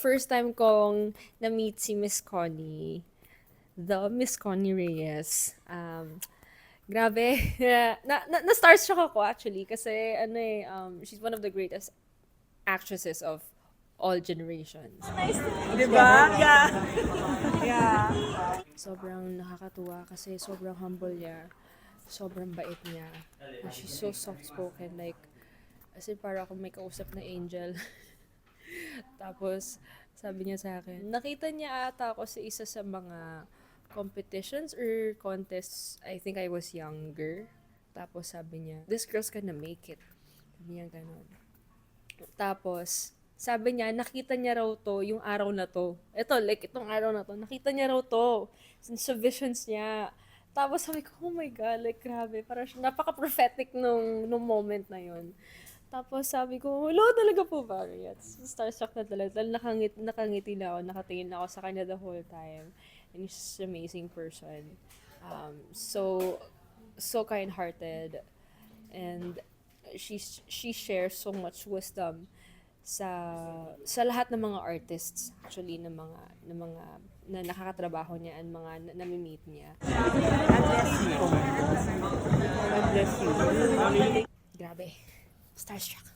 First time kong na-meet si Miss Connie, the Miss Connie Reyes. Grabe. Na-starstruck ako actually kasi she's one of the greatest actresses of all generations. Diba? Yeah. Yeah. Sobrang nakakatuwa kasi sobrang humble niya. Sobrang bait niya. And she's so soft-spoken. Like, as in para akong may kausap na angel. Tapos, sabi niya sa akin, nakita niya ata ako sa isa sa mga competitions or contests. I think I was younger. Tapos sabi niya, this girl's gonna make it. Sabi niya ganun. Tapos, sabi niya, nakita niya raw to, yung araw na to. Ito, like, itong araw na to, nakita niya raw to. Sa visions niya. Tapos sabi ko, oh my God, like, grabe. Parang napaka-prophetic nung moment na yun. Tapos sabi ko, hello, talaga po ba? Yes. Starstruck na talaga. Dahil nakangiti na ako, nakatingin na ako sa kanya the whole time. And she's an amazing person. So kind-hearted. And she shares so much wisdom sa lahat ng mga artists actually na nakakatrabaho niya and mga nami-meet niya. God bless you. God bless you. Grabe. Starstruck.